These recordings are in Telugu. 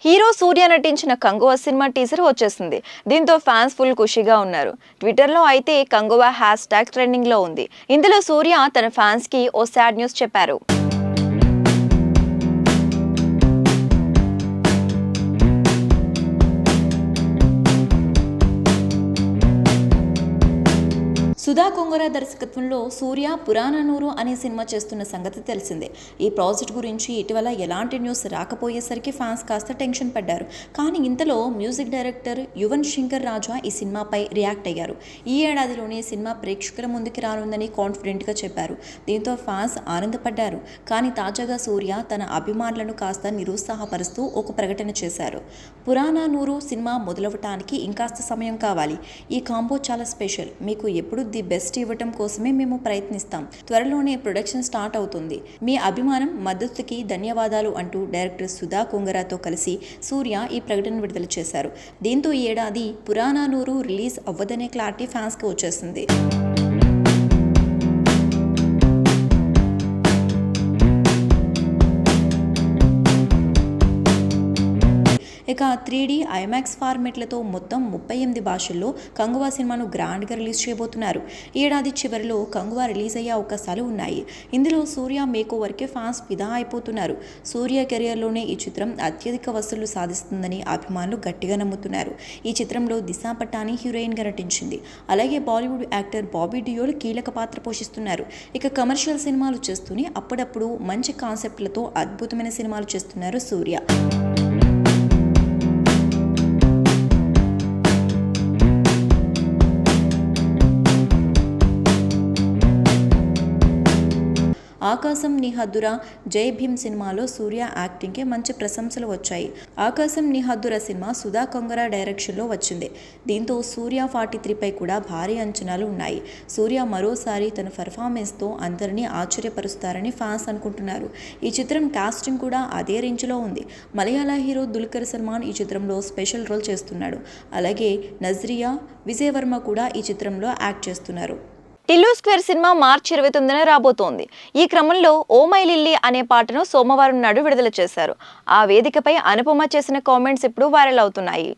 హీరో సూర్య నటించిన కంగువ సినిమా టీజర్ వచ్చేసింది. దీంతో ఫ్యాన్స్ ఫుల్ ఖుషిగా ఉన్నారు. ట్విట్టర్లో అయితే కంగువ హ్యాష్ ట్యాగ్ ట్రెండింగ్ లో ఉంది. ఇందులో సూర్య తన ఫ్యాన్స్ కి ఓ సాడ్ న్యూస్ చెప్పారు. సుధా కొంగర దర్శకత్వంలో సూర్య పురాణనూరు అనే సినిమా చేస్తున్న సంగతి తెలిసిందే. ఈ ప్రాజెక్ట్ గురించి ఇటీవల ఎలాంటి న్యూస్ రాకపోయేసరికి ఫ్యాన్స్ కాస్త టెన్షన్ పడ్డారు. కానీ ఇంతలో మ్యూజిక్ డైరెక్టర్ యువన్ శంకర్ రాజా ఈ సినిమాపై రియాక్ట్ అయ్యారు. ఈ ఏడాదిలోనే సినిమా ప్రేక్షకుల ముందుకి రానుందని కాన్ఫిడెంట్గా చెప్పారు. దీంతో ఫ్యాన్స్ ఆనందపడ్డారు. కానీ తాజాగా సూర్య తన అభిమానులను కాస్త నిరుత్సాహపరుస్తూ ఒక ప్రకటన చేశారు. పురాణనూరు సినిమా మొదలవటానికి ఇంకాస్త సమయం కావాలి. ఈ కాంబో చాలా స్పెషల్. మీకు ఎప్పుడు ది బెస్ట్ ఇవ్వటం కోసమే మేము ప్రయత్నిస్తాం. త్వరలోనే ప్రొడక్షన్ స్టార్ట్ అవుతుంది. మీ అభిమానం మద్దతుకి ధన్యవాదాలు అంటూ డైరెక్టర్ సుధా కొంగరాతో కలిసి సూర్య ఈ ప్రకటన విడుదల చేశారు. దీంతో ఈ ఏడాది పురాణనూరు రిలీజ్ అవ్వదనే క్లారిటీ ఫ్యాన్స్కి వచ్చేసింది. ఇక 3D ఐమాక్స్ ఫార్మెట్లతో మొత్తం 38 భాషల్లో కంగువా సినిమాను గ్రాండ్గా రిలీజ్ చేయబోతున్నారు. ఈ ఏడాది చివరిలో కంగువా రిలీజ్ అయ్యే అవకాశాలు ఉన్నాయి. ఇందులో సూర్య మేకోవర్కే ఫ్యాన్స్ ఫిదా అయిపోతున్నారు. సూర్య కెరియర్లోనే ఈ చిత్రం అత్యధిక వసూళ్లు సాధిస్తుందని అభిమానులు గట్టిగా నమ్ముతున్నారు. ఈ చిత్రంలో దిశా పటాని హీరోయిన్గా నటించింది. అలాగే బాలీవుడ్ యాక్టర్ బాబీ డియోల్ కీలక పాత్ర పోషిస్తున్నారు. ఇక కమర్షియల్ సినిమాలు చేస్తూనే అప్పుడప్పుడు మంచి కాన్సెప్ట్లతో అద్భుతమైన సినిమాలు చేస్తున్నారు సూర్య. ఆకాశం నీ హద్దురా, జై భీమ్ సినిమాలో సూర్య యాక్టింగ్కి మంచి ప్రశంసలు వచ్చాయి. ఆకాశం నీ హద్దురా సినిమా సుధా కొంగర డైరెక్షన్లో వచ్చింది. దీంతో సూర్య 43పై కూడా భారీ అంచనాలు ఉన్నాయి. సూర్య మరోసారి తన పర్ఫార్మెన్స్తో అందరినీ ఆశ్చర్యపరుస్తారని ఫ్యాన్స్ అనుకుంటున్నారు. ఈ చిత్రం కాస్టింగ్ కూడా అదే రేంజ్లో ఉంది. మలయాళ హీరో దుల్కర్ సల్మాన్ ఈ చిత్రంలో స్పెషల్ రోల్ చేస్తున్నాడు. అలాగే నజ్రియా విజయవర్మ కూడా ఈ చిత్రంలో యాక్ట్ చేస్తున్నారు. టిల్లు స్క్వేర్ సినిమా మార్చి 29న రాబోతోంది. ఈ క్రమంలో ఓ మై లిల్లీ అనే పాటను సోమవారం నాడు విడుదల చేశారు. ఆ వేదికపై అనుపమ చేసిన కామెంట్స్ ఇప్పుడు వైరల్ అవుతున్నాయి.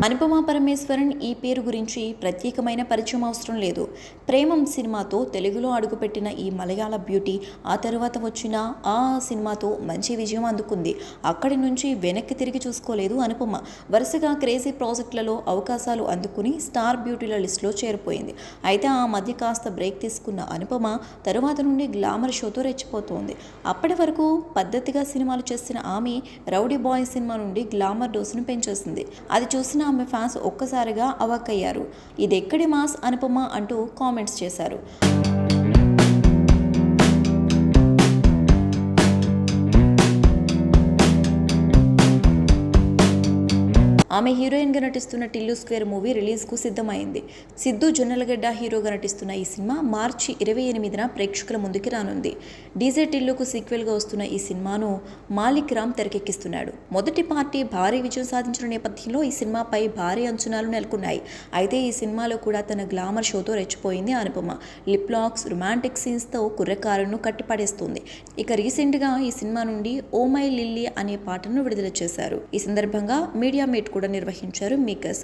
అనుపమ పరమేశ్వరన్ ఈ పేరు గురించి ప్రత్యేకమైన పరిచయం అవసరం లేదు. ప్రేమం సినిమాతో తెలుగులో అడుగుపెట్టిన ఈ మలయాళ బ్యూటీ ఆ తర్వాత వచ్చిన ఆ సినిమాతో మంచి విజయం అందుకుంది. అక్కడి నుంచి వెనక్కి తిరిగి చూసుకోలేదు అనుపమ. వరుసగా క్రేజీ ప్రాజెక్టులలో అవకాశాలు అందుకుని స్టార్ బ్యూటీల లిస్టులో చేరిపోయింది. అయితే ఆ మధ్య కాస్త బ్రేక్ తీసుకున్న అనుపమ తరువాత నుండి గ్లామర్ షోతో రెచ్చిపోతోంది. అప్పటి వరకు పద్ధతిగా సినిమాలు చేసిన ఆమె రౌడీ బాయ్ సినిమా నుండి గ్లామర్ డోసును పెంచేసింది. అది చూసిన ఆమె ఫ్యాన్స్ ఒక్కసారిగా అవాక్కయ్యారు. ఇదెక్కడి మాస్ అనుపమ అంటూ కామెంట్స్ చేశారు. ఆమె హీరోయిన్గా నటిస్తున్న టిల్లు స్క్వేర్ మూవీ రిలీజ్కు సిద్ధమైంది. సిద్ధు జొన్నలగడ్డ హీరోగా నటిస్తున్న ఈ సినిమా మార్చి 28న ప్రేక్షకుల ముందుకి రానుంది. డీజే టిల్లుకు సీక్వెల్గా వస్తున్న ఈ సినిమాను మాలిక్ రామ్ తెరకెక్కిస్తున్నాడు. మొదటి పార్టీ భారీ విజయం సాధించిన నేపథ్యంలో ఈ సినిమాపై భారీ అంచనాలు నెలకొన్నాయి. అయితే ఈ సినిమాలో కూడా తన గ్లామర్ షోతో రెచ్చిపోయింది అనుపమ. లిప్ లాక్స్, రొమాంటిక్ సీన్స్తో కుర్రకారును కట్టిపడేస్తుంది. ఇక రీసెంట్గా ఈ సినిమా నుండి ఓ మై లిల్లీ అనే పాటను విడుదల చేశారు. ఈ సందర్భంగా మీడియా మీట్ కూడా నిర్వహించారు మేకర్స్.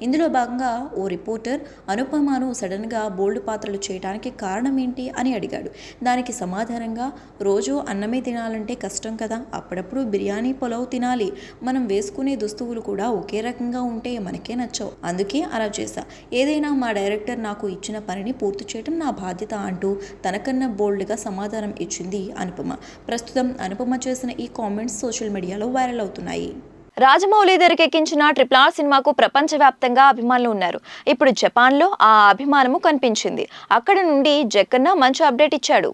ఇందులో భాగంగా ఓ రిపోర్టర్ అనుపమను సడన్గా బోల్డ్ పాత్రలు చేయడానికి కారణం ఏంటి అని అడిగాడు. దానికి సమాధానంగా, రోజు అన్నమే తినాలంటే కష్టం కదా, అప్పుడప్పుడు బిర్యానీ పులావ్ తినాలి, మనం వేసుకునే దుస్తువులు కూడా ఒకే రకంగా ఉంటే మనకే నచ్చవు, అందుకే అలా చేశా, ఏదైనా మా డైరెక్టర్ నాకు ఇచ్చిన పనిని పూర్తి చేయడం నా బాధ్యత అంటూ తనకన్నా బోల్డ్గా సమాధానం ఇచ్చింది అనుపమ. ప్రస్తుతం అనుపమ చేసిన ఈ కామెంట్స్ సోషల్ మీడియాలో వైరల్ అవుతున్నాయి. రాజమౌళి తెరకెక్కించిన RRR సినిమాకు ప్రపంచవ్యాప్తంగా అభిమానులు ఉన్నారు. ఇప్పుడు జపాన్లో ఆ అభిమానము కనిపించింది. అక్కడ నుండి జక్కన్న మంచి అప్డేట్ ఇచ్చాడు.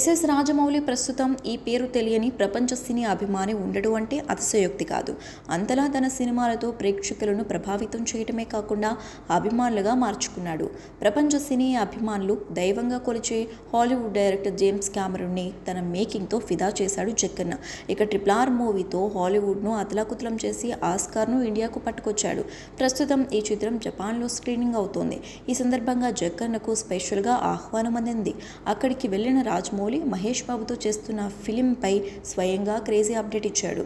ఎస్ఎస్ రాజమౌళి ప్రస్తుతం ఈ పేరు తెలియని ప్రపంచ సినీ అభిమాని ఉండడు అంటే అతిశయోక్తి కాదు. అంతలా తన సినిమాలతో ప్రేక్షకులను ప్రభావితం చేయటమే కాకుండా అభిమానులుగా మార్చుకున్నాడు. ప్రపంచ సినీ అభిమానులు దైవంగా కొలిచే హాలీవుడ్ డైరెక్టర్ జేమ్స్ కెమెరాన్ని తన మేకింగ్తో ఫిదా చేశాడు జక్కన్న. ఇక RRR మూవీతో హాలీవుడ్ను అతలాకుతలం చేసి ఆస్కార్ను ఇండియాకు పట్టుకొచ్చాడు. ప్రస్తుతం ఈ చిత్రం జపాన్లో స్క్రీనింగ్ అవుతోంది. ఈ సందర్భంగా జక్కన్నకు స్పెషల్గా ఆహ్వానం అందింది. అక్కడికి వెళ్లిన రాజమౌళి మహేష్ బాబుతో చేస్తున్న ఫిలింపై స్వయంగా క్రేజీ అప్డేట్ ఇచ్చాడు.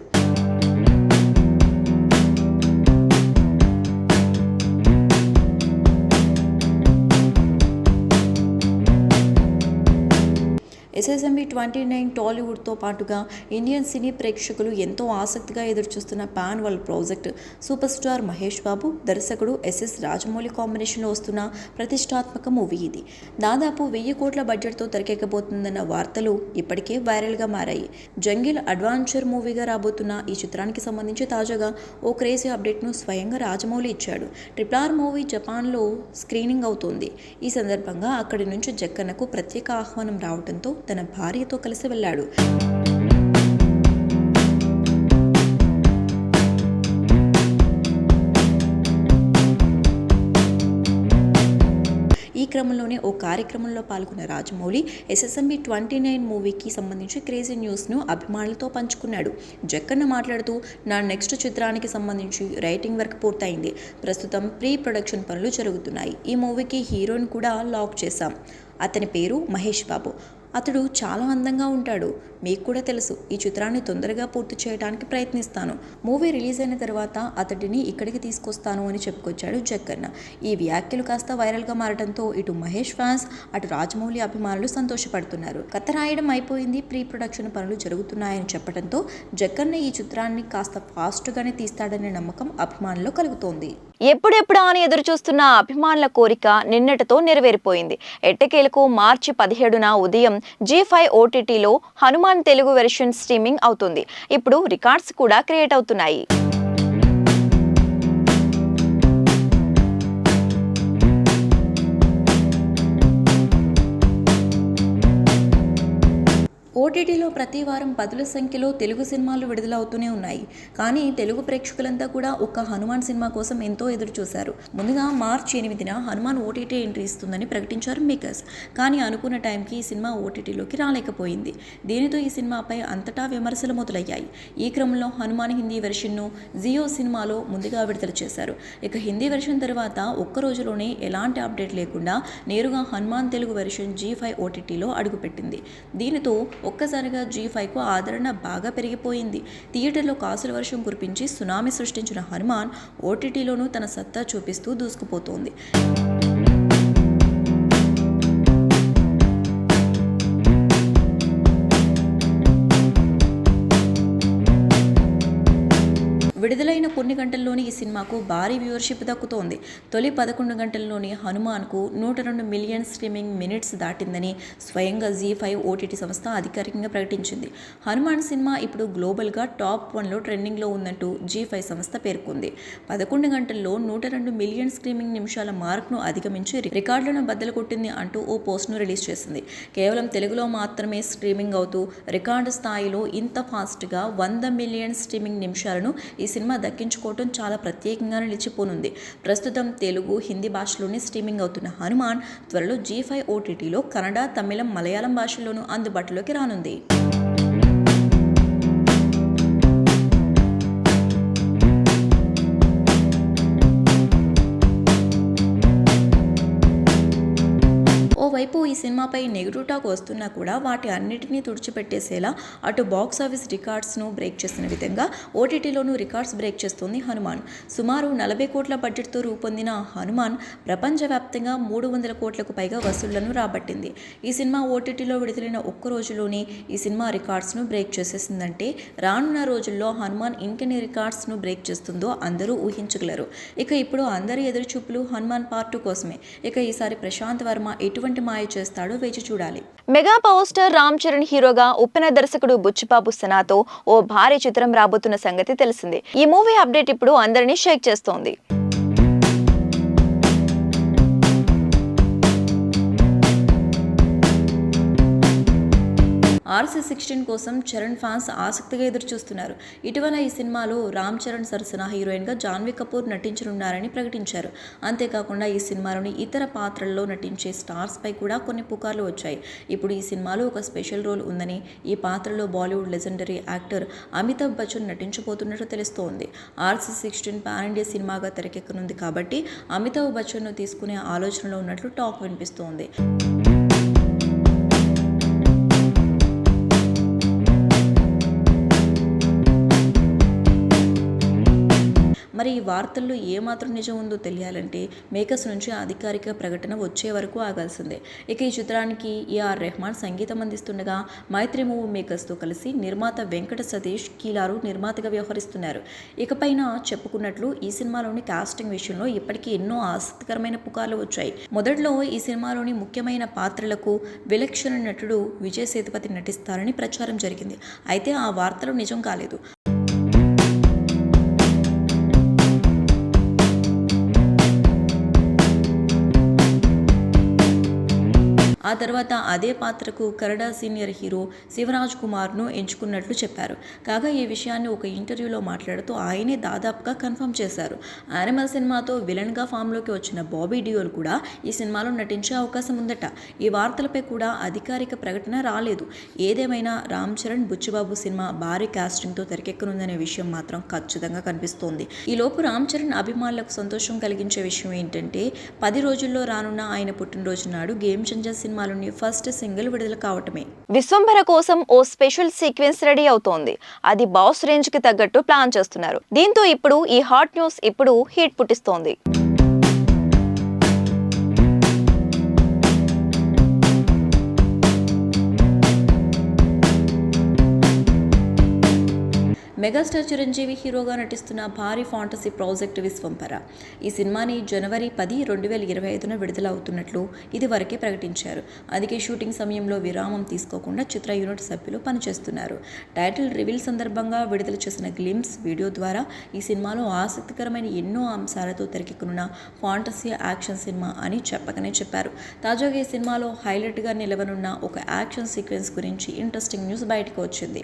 SSMB 29 టాలీవుడ్తో పాటుగా ఇండియన్ సినీ ప్రేక్షకులు ఎంతో ఆసక్తిగా ఎదురుచూస్తున్న pan world project. Super star Mahesh Babu, దర్శకుడు SS రాజమౌళి కాంబినేషన్లో వస్తున్న ప్రతిష్టాత్మక మూవీ ఇది. దాదాపు 1000 కోట్ల బడ్జెట్తో తెరకెక్కబోతుందన్న వార్తలు ఇప్పటికే వైరల్గా మారాయి. జంగిల్ అడ్వెంచర్ మూవీగా రాబోతున్న ఈ చిత్రానికి సంబంధించి తాజాగా ఓ క్రేజీ అప్డేట్ను స్వయంగా రాజమౌళి ఇచ్చాడు. RRR మూవీ జపాన్లో స్క్రీనింగ్ అవుతోంది. ఈ సందర్భంగా అక్కడి నుంచి జక్కన్నకు ప్రత్యేక ఆహ్వానం రావడంతో తన భార్యతో కలిసి వెళ్ళాడు. ఈ క్రమంలోనే ఓ కార్యక్రమంలో పాల్గొన్న రాజమౌళి SSMB 29 మూవీకి సంబంధించి క్రేజీ న్యూస్ను అభిమానులతో పంచుకున్నాడు. జక్కన్న మాట్లాడుతూ, నా నెక్స్ట్ చిత్రానికి సంబంధించి రైటింగ్ వర్క్ పూర్తయింది. ప్రస్తుతం ప్రీ ప్రొడక్షన్ పనులు జరుగుతున్నాయి. ఈ మూవీకి హీరోని కూడా లాక్ చేశాం. అతని పేరు మహేష్ బాబు. అతడు చాలా అందంగా ఉంటాడు. మీకు కూడా తెలుసు. ఈ చిత్రాన్ని తొందరగా పూర్తి చేయడానికి ప్రయత్నిస్తాను. మూవీ రిలీజ్ అయిన తర్వాత అతడిని ఇక్కడికి తీసుకొస్తాను అని చెప్పుకొచ్చాడు జక్కన్న. ఈ వ్యాఖ్యలు కాస్త వైరల్గా మారడంతో ఇటు మహేష్ ఫ్యాన్స్, అటు రాజమౌళి అభిమానులు సంతోషపడుతున్నారు. కథ రాయడం అయిపోయింది, ప్రీ ప్రొడక్షన్ పనులు జరుగుతున్నాయని చెప్పడంతో జక్కన్న ఈ చిత్రాన్ని కాస్త ఫాస్ట్గానే తీస్తాడనే నమ్మకం అభిమానుల్లో కలుగుతోంది. ఎప్పుడెప్పుడా అని ఎదురు చూస్తున్న అభిమానుల కోరిక నిన్నటితో నెరవేరిపోయింది. ఎట్టకేలకు మార్చి 17న ఉదయం G5 OTTలో హనుమాన్ తెలుగు వెర్షన్ స్ట్రీమింగ్ అవుతుంది. ఇప్పుడు రికార్డ్స్ కూడా క్రియేట్ అవుతున్నాయి. OTTలో ప్రతి వారం పదుల సంఖ్యలో తెలుగు సినిమాలు విడుదలవుతూనే ఉన్నాయి. కానీ తెలుగు ప్రేక్షకులంతా కూడా ఒక్క హనుమాన్ సినిమా కోసం ఎంతో ఎదురు చూశారు. ముందుగా మార్చి 8న హనుమాన్ OTT ఎంట్రీ ఇస్తుందని ప్రకటించారు మేకర్స్. కానీ అనుకున్న టైంకి ఈ సినిమా OTTలోకి రాలేకపోయింది. దీనితో ఈ సినిమాపై అంతటా విమర్శలు మొదలయ్యాయి. ఈ క్రమంలో హనుమాన్ హిందీ వెర్షన్ను జియో సినిమాలో ముందుగా విడుదల చేశారు. ఇక హిందీ వెర్షన్ తర్వాత ఒక్క రోజులోనే ఎలాంటి అప్డేట్ లేకుండా నేరుగా హనుమాన్ తెలుగు వెర్షన్ G5 OTTలో అడుగుపెట్టింది. దీనితో ఒక్కసారిగా G5కు ఆదరణ బాగా పెరిగిపోయింది. థియేటర్లో కాసుల వర్షం కురిపించి సునామీ సృష్టించిన హనుమాన్ OTTలోనూ తన సత్తా చూపిస్తూ దూసుకుపోతోంది. విడుదలైన కొన్ని గంటల్లోనే ఈ సినిమాకు భారీ వ్యూవర్షిప్ దక్కుతోంది. తొలి 11 గంటల్లోనే హనుమాన్కు 102 మిలియన్ స్ట్రీమింగ్ మినిట్స్ దాటిందని స్వయంగా G5 OTT సంస్థ అధికారికంగా ప్రకటించింది. హనుమాన్ సినిమా ఇప్పుడు గ్లోబల్గా టాప్ 1లో ట్రెండింగ్లో ఉందంటూ G5 సంస్థ పేర్కొంది. 11 గంటల్లో 102 మిలియన్ స్ట్రీమింగ్ నిమిషాల మార్క్ను అధిగమించి రికార్డులను బద్దలు కొట్టింది అంటూ ఓ పోస్ట్ను రిలీజ్ చేసింది. కేవలం తెలుగులో మాత్రమే స్ట్రీమింగ్ అవుతూ రికార్డు స్థాయిలో ఇంత ఫాస్ట్గా 100 మిలియన్ స్ట్రీమింగ్ నిమిషాలను ఈ సినిమా దక్కించుకోవటం చాలా ప్రత్యేకంగా నిలిచిపోనుంది. ప్రస్తుతం తెలుగు, హిందీ భాషలోనే స్ట్రీమింగ్ అవుతున్న హనుమాన్ త్వరలో G5 OTTలో కన్నడ, తమిళం, మలయాళం భాషల్లోనూ అందుబాటులోకి రానుంది. ఓవైపు ఈ సినిమాపై నెగిటివ్ టాక్ వస్తున్నా కూడా వాటి అన్నిటినీ తుడిచిపెట్టేసేలా అటు బాక్స్ ఆఫీస్ రికార్డ్స్ను బ్రేక్ చేసిన విధంగా OTTలోనూ రికార్డ్స్ బ్రేక్ చేస్తోంది హనుమాన్. సుమారు 40 కోట్ల బడ్జెట్తో రూపొందిన హనుమాన్ ప్రపంచవ్యాప్తంగా 300 కోట్లకు పైగా వసూళ్లను రాబట్టింది. ఈ సినిమా OTTలో విడుదలైన ఒక్క రోజులోనే ఈ సినిమా రికార్డ్స్ను బ్రేక్ చేసేసిందంటే రానున్న రోజుల్లో హనుమాన్ ఇంకెన్ని రికార్డ్స్ను బ్రేక్ చేస్తుందో అందరూ ఊహించగలరు. ఇక ఇప్పుడు అందరి ఎదురుచూపులు హనుమాన్ పార్ట్ 2 కోసమే. ఇక ఈసారి ప్రశాంత్ వర్మ ఎటువంటి మాయ చేస్తాడో వేచి చూడాలి. Mega power star Ram Charan హీరోగా ఉప్పెన దర్శకుడు బుచ్చిబాబు సనాతో ఓ భారీ చిత్రం రాబోతున్న సంగతి తెలిసిందే. ఈ మూవీ అప్డేట్ ఇప్పుడు అందరినీ షేక్ చేస్తోంది. RC16 కోసం చరణ్ ఫ్యాన్స్ ఆసక్తిగా ఎదురుచూస్తున్నారు. ఇటీవల ఈ సినిమాలో రామ్ చరణ్ సరసన హీరోయిన్గా జాన్వీ కపూర్ నటించనున్నారని ప్రకటించారు. అంతేకాకుండా ఈ సినిమాలోని ఇతర పాత్రల్లో నటించే స్టార్స్ పై కూడా కొన్ని పుకార్లు వచ్చాయి. ఇప్పుడు ఈ సినిమాలో ఒక స్పెషల్ రోల్ ఉందని, ఈ పాత్రలో బాలీవుడ్ లెజెండరీ యాక్టర్ అమితాబ్ బచ్చన్ నటించబోతున్నట్టు తెలుస్తోంది. RC16 పాన్ ఇండియా సినిమాగా తెరకెక్కనుంది కాబట్టి అమితాబ్ బచ్చన్ను తీసుకునే ఆలోచనలో ఉన్నట్లు టాక్ వినిపిస్తోంది. మరి ఈ వార్తల్లో ఏమాత్రం నిజం ఉందో తెలియాలంటే మేకర్స్ నుంచి అధికారిక ప్రకటన వచ్చే వరకు ఆగాల్సిందే. ఇక ఈ చిత్రానికి AR రెహమాన్ సంగీతం అందిస్తుండగా మైత్రి మూవీ మేకర్స్తో కలిసి నిర్మాత వెంకట సతీష్ కీలారు నిర్మాతగా వ్యవహరిస్తున్నారు. ఇకపైన చెప్పుకున్నట్లు ఈ సినిమాలోని కాస్టింగ్ విషయంలో ఇప్పటికీ ఎన్నో ఆసక్తికరమైన పుకార్లు వచ్చాయి. మొదట్లో ఈ సినిమాలోని ముఖ్యమైన పాత్రలకు విలక్షణ నటుడు విజయ్ సేతుపతి నటిస్తారని ప్రచారం జరిగింది. అయితే ఆ వార్తలు నిజం కాలేదు. ఆ తర్వాత అదే పాత్రకు కన్నడ సీనియర్ హీరో శివరాజ్ కుమార్ను ఎంచుకున్నట్లు చెప్పారు. కాగా ఈ విషయాన్ని ఒక ఇంటర్వ్యూలో మాట్లాడుతూ ఆయనే దాదాపుగా కన్ఫర్మ్ చేశారు. యానిమల్ సినిమాతో విలన్గా ఫామ్లోకి వచ్చిన బాబీ డియోల్ కూడా ఈ సినిమాలో నటించే అవకాశం ఉందట. ఈ వార్తలపై కూడా అధికారిక ప్రకటన రాలేదు. ఏదేమైనా రామ్ చరణ్ బుచ్చిబాబు సినిమా భారీ కాస్టింగ్తో తెరకెక్కనుందనే విషయం మాత్రం ఖచ్చితంగా కనిపిస్తోంది. ఈలోపు రామ్ చరణ్ అభిమానులకు సంతోషం కలిగించే విషయం ఏంటంటే 10 రోజుల్లో రానున్న ఆయన పుట్టినరోజు నాడు గేమ్ చేంజర్ సినిమాలోని ఫస్ట్ సింగిల్ విడుదల కావటమే. విశ్వంభర కోసం ఓ స్పెషల్ సీక్వెన్స్ రెడీ అవుతోంది. అది బాస్ రేంజ్ కి తగ్గట్టు ప్లాన్ చేస్తున్నారు. దీంతో ఇప్పుడు ఈ హాట్ న్యూస్ ఇప్పుడు హీట్ పుట్టిస్తోంది. మెగాస్టార్ చిరంజీవి హీరోగా నటిస్తున్న భారీ ఫాంటసీ ప్రాజెక్ట్ విశ్వంభర. ఈ సినిమాని జనవరి 10, 2025 విడుదల అవుతున్నట్లు ఇదివరకే ప్రకటించారు. అందుకే షూటింగ్ సమయంలో విరామం తీసుకోకుండా చిత్ర యూనిట్ సభ్యులు పనిచేస్తున్నారు. టైటిల్ రివీల్ సందర్భంగా విడుదల చేసిన గ్లిమ్స్ వీడియో ద్వారా ఈ సినిమాలో ఆసక్తికరమైన ఎన్నో అంశాలతో తెరకెక్కనున్న ఫాంటసీ యాక్షన్ సినిమా అని చెప్పకనే చెప్పారు. తాజాగా ఈ సినిమాలో హైలైట్గా నిలవనున్న ఒక యాక్షన్ సీక్వెన్స్ గురించి ఇంట్రెస్టింగ్ న్యూస్ బయటకు వచ్చింది.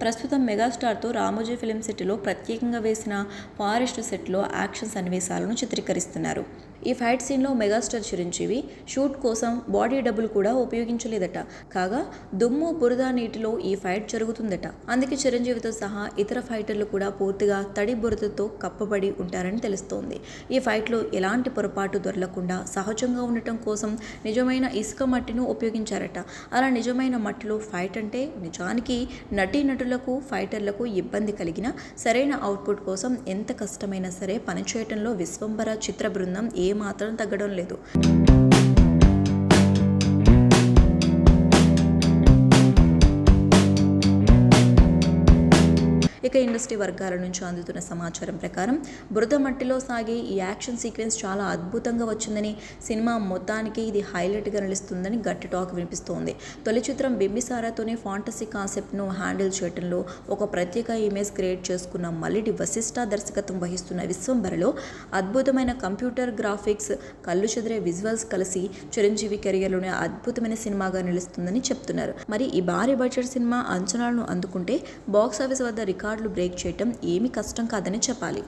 ప్రస్తుతం మెగాస్టార్తో రామోజీ ఫిల్మ్ సిటీలో ప్రత్యేకంగా వేసిన ఫారెస్ట్ సెట్లో యాక్షన్ సన్నివేశాలను చిత్రీకరిస్తున్నారు. ఈ ఫైట్ సీన్లో మెగాస్టార్ చిరంజీవి షూట్ కోసం బాడీ డబుల్ కూడా ఉపయోగించలేదట. కాగా దుమ్ము బురద నీటిలో ఈ ఫైట్ జరుగుతుందట. అందుకే చిరంజీవితో సహా ఇతర ఫైటర్లు కూడా పూర్తిగా తడి బురదతో కప్పబడి ఉంటారని తెలుస్తోంది. ఈ ఫైట్లో ఎలాంటి పొరపాటు దొరలకుండా సహజంగా ఉండటం కోసం నిజమైన ఇసుక మట్టిని ఉపయోగించారట. అలా నిజమైన మట్టిలో ఫైట్ అంటే నిజానికి నటీనటులకు ఫైటర్లకు ఇబ్బంది కలిగిన సరైన అవుట్పుట్ కోసం ఎంత కష్టమైనా సరే పనిచేయటంలో విశ్వంభర చిత్ర బృందం ఏమాత్రం తగ్గడం లేదు. ఇక ఇండస్ట్రీ వర్గాల నుంచి అందుతున్న సమాచారం ప్రకారం బురద మట్టిలో సాగే ఈ యాక్షన్ సీక్వెన్స్ చాలా అద్భుతంగా వచ్చిందని, సినిమా మొత్తానికి ఇది హైలైట్గా నిలుస్తుందని గట్టి టాక్ వినిపిస్తోంది. తొలి చిత్రం బింబిసారాతోనే ఫాంటసీ కాన్సెప్ట్ను హ్యాండిల్ చేయడంలో ఒక ప్రత్యేక ఇమేజ్ క్రియేట్ చేసుకున్న మల్లిడి వశిష్ఠ దర్శకత్వం వహిస్తున్న విశ్వంభరలో అద్భుతమైన కంప్యూటర్ గ్రాఫిక్స్, కళ్ళు చెదిరే విజువల్స్ కలిసి చిరంజీవి కెరియర్లోనే అద్భుతమైన సినిమాగా నిలుస్తుందని చెప్తున్నారు. మరి ఈ భారీ బడ్జెట్ సినిమా అంచనాలను అందుకుంటే బాక్సాఫీస్ వద్ద రికార్డులు బ్రేక్ చేయటం ఏమీ కష్టం కాదని చెప్పాలి.